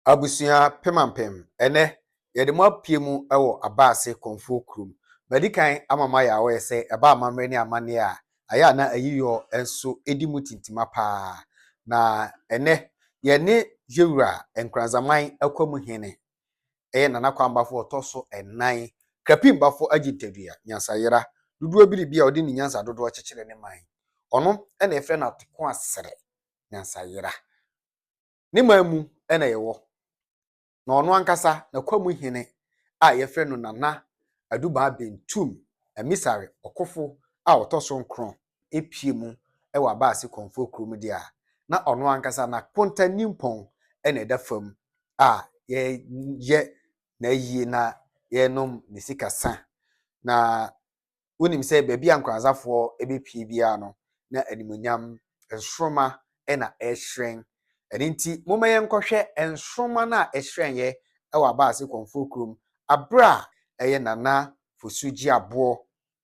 Abusua pemampem ene yede mo apiemu ewo Abease Komfourkrom medikan amama ya we se eba amamre ni amane a aya na ayiyo enso edimu tintima pa na ene ye ne Gyeabour Nkoranza Akwamuhene Nana kwambafo otoso enan krapimbafo agitadua nyansayera dudu biribi a odi ni nyansa dodo chekere ne man ono na efre na teko asere nyansayera ne mamu na yewo na ono ankasa na Akwamuhene a yefre no nana aduba Bentum Amisare Okofo a otoso nkron epiemu ewa Abease Komfourkrom dia na ono ankasa na ponta nimpon na edafam a ye na yie na yenom ne sikasa na wonim se baabi ankwazafo ebepie bia no na animonyam ensroma na ehyen enti moma yenkohwe ensroma na ehyen ye ewa Abease Komfourkrom abra eye nana Ofosu Gyeabour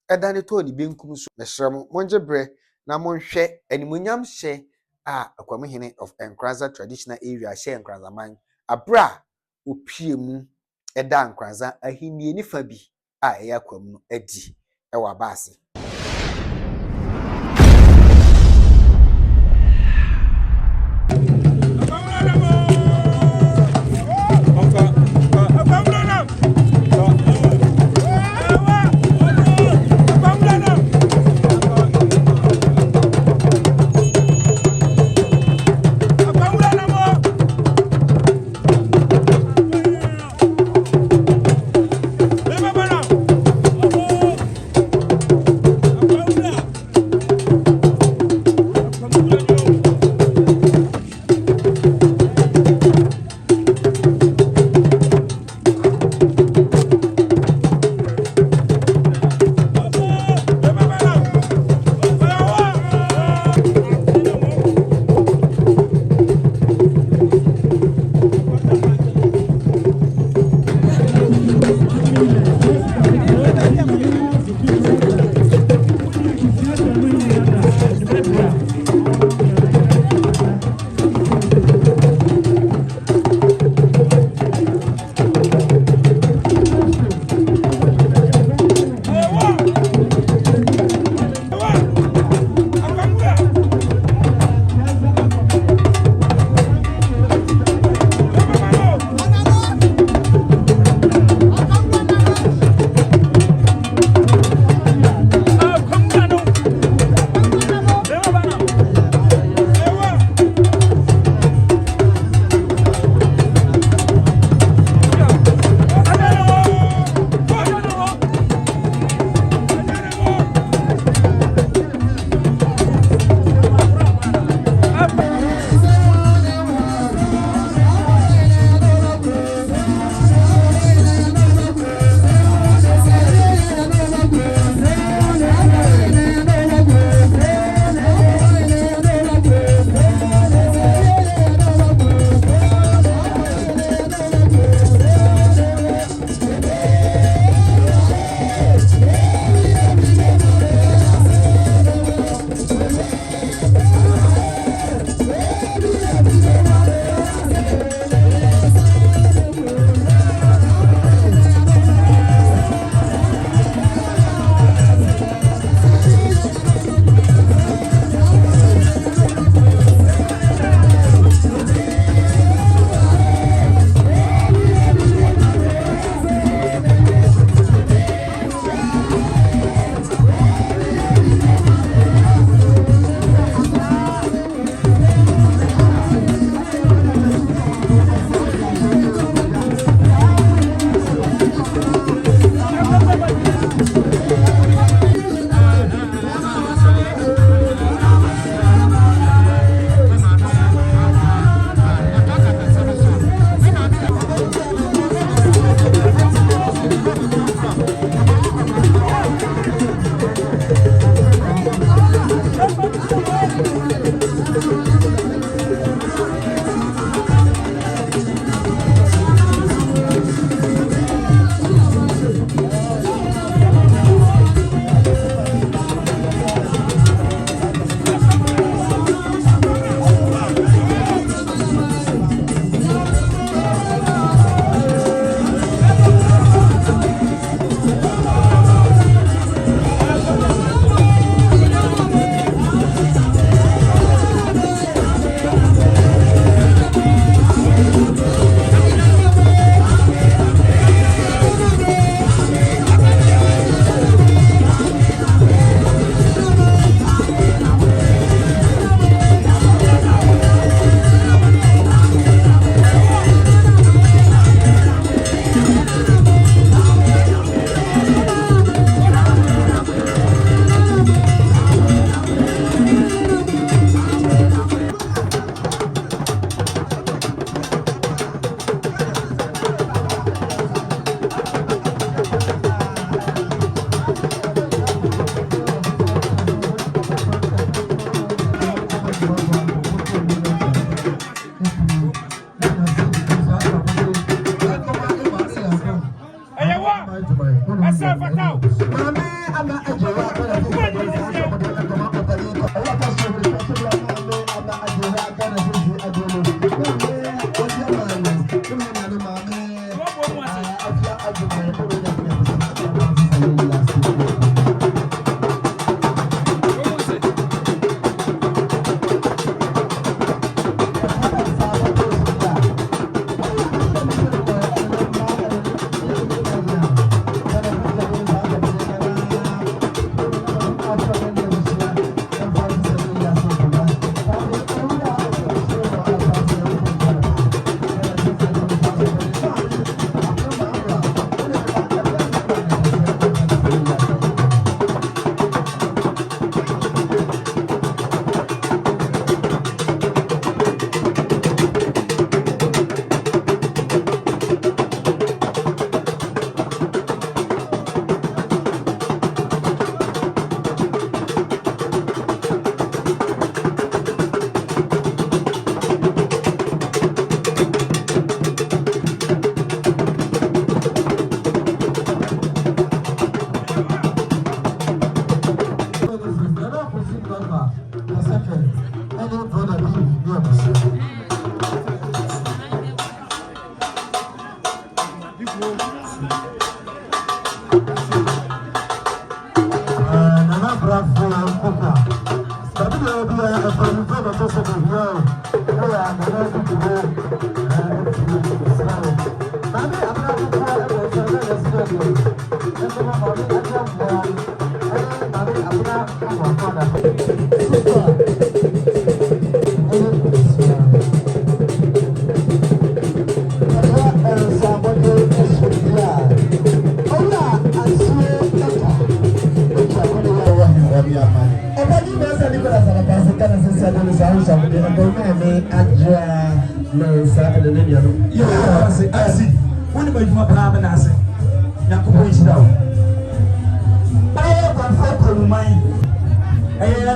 edane to ni benkum so mesrem monjebre na monhwe animonyam hye a Akwamuhene of Nkoranza traditional area hye Nkoranza man abra opiemu eda Nkoranza ahinie nifa bi a eya kwam no adi ewa Abease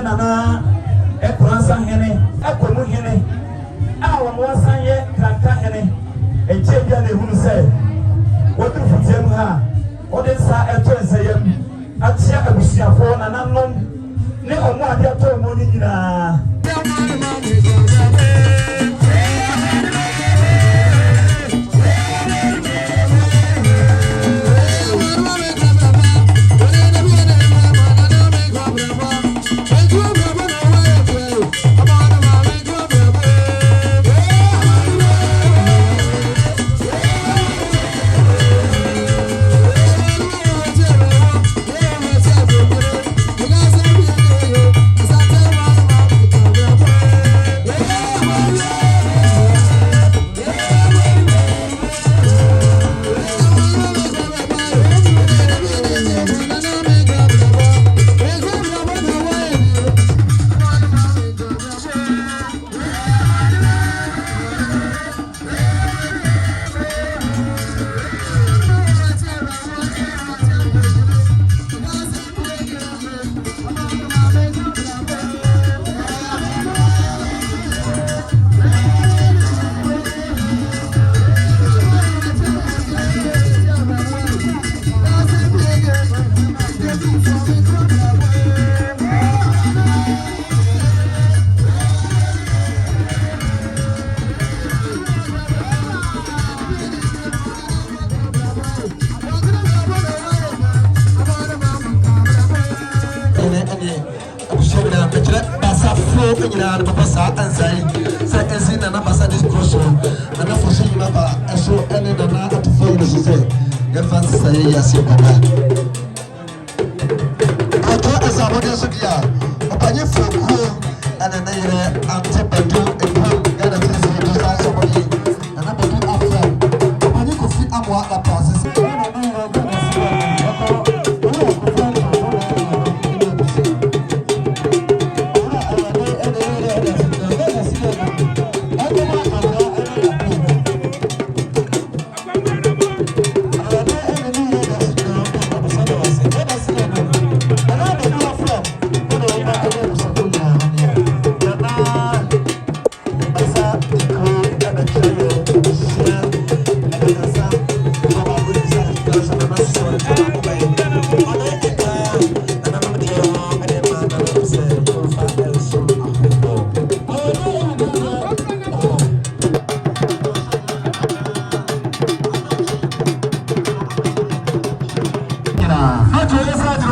Nana Nkoranza Akwamuhene awamwasanye Krankahene Gyeabour ne hunu sɛ wodu fitiam ha ode sa eto nsayam atia abusuafo nananom ne ɔmo ade ato mo ni nyinaa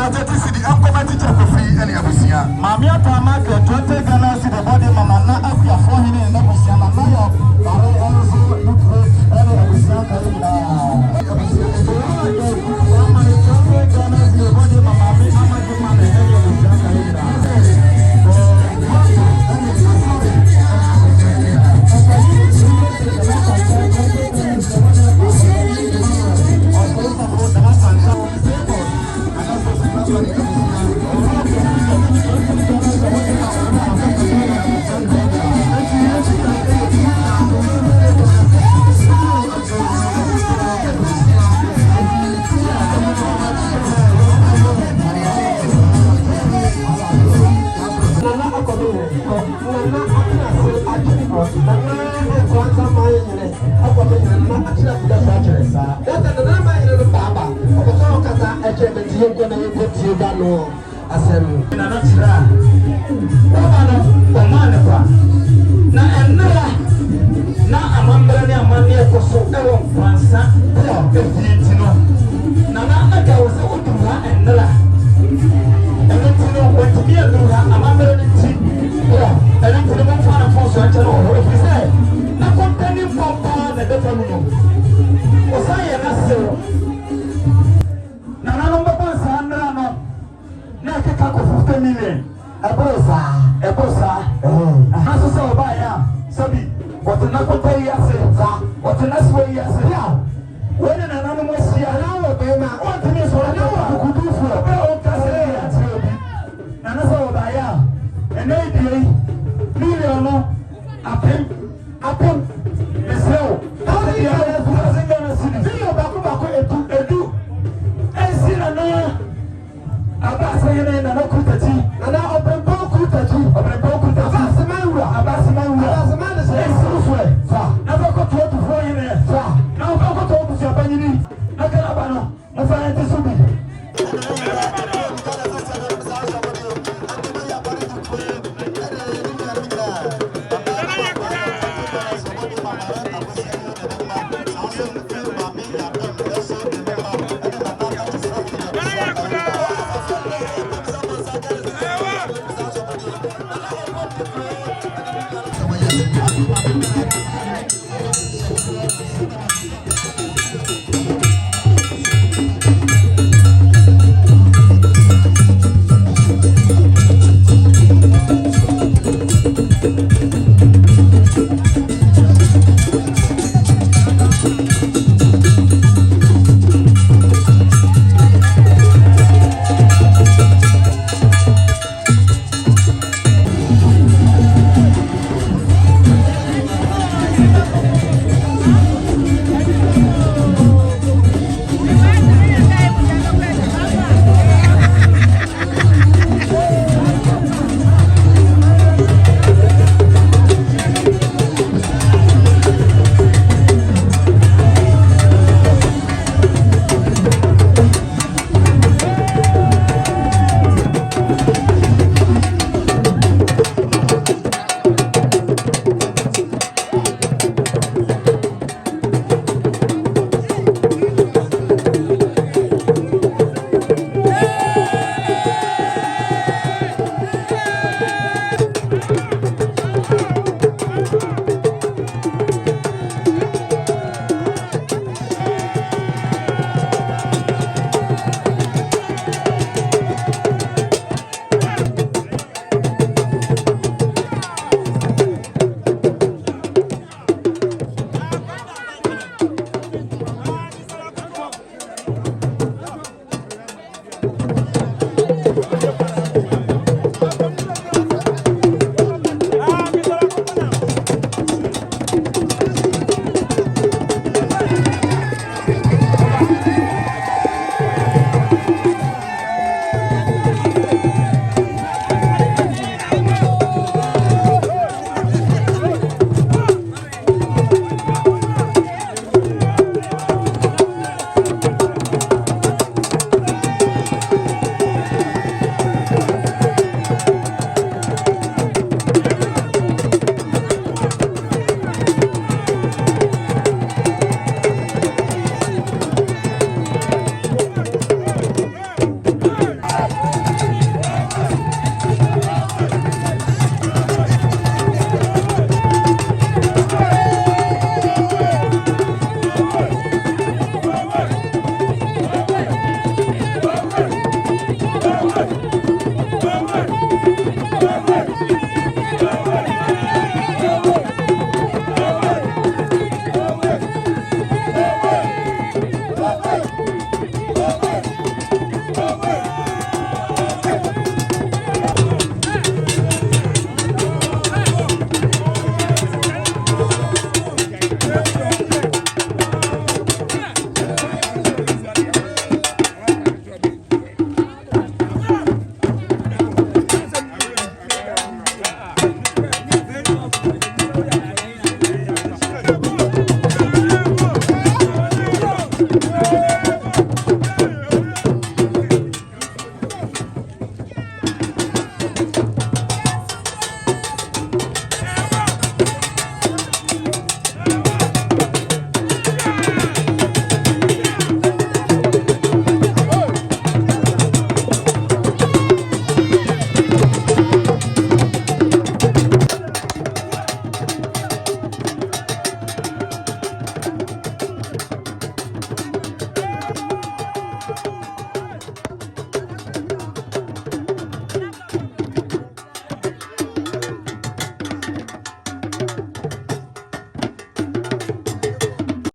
30 cedi akoma teacher Kofi ene abusia Mami ata market 20 Ghana cedi body mama na afia 400 na abusia na yo bare enzo nutre ene abusia kaina abusia mama ni 20 Ghana cedi body mama mi amaji mama ene abusia kaina Abease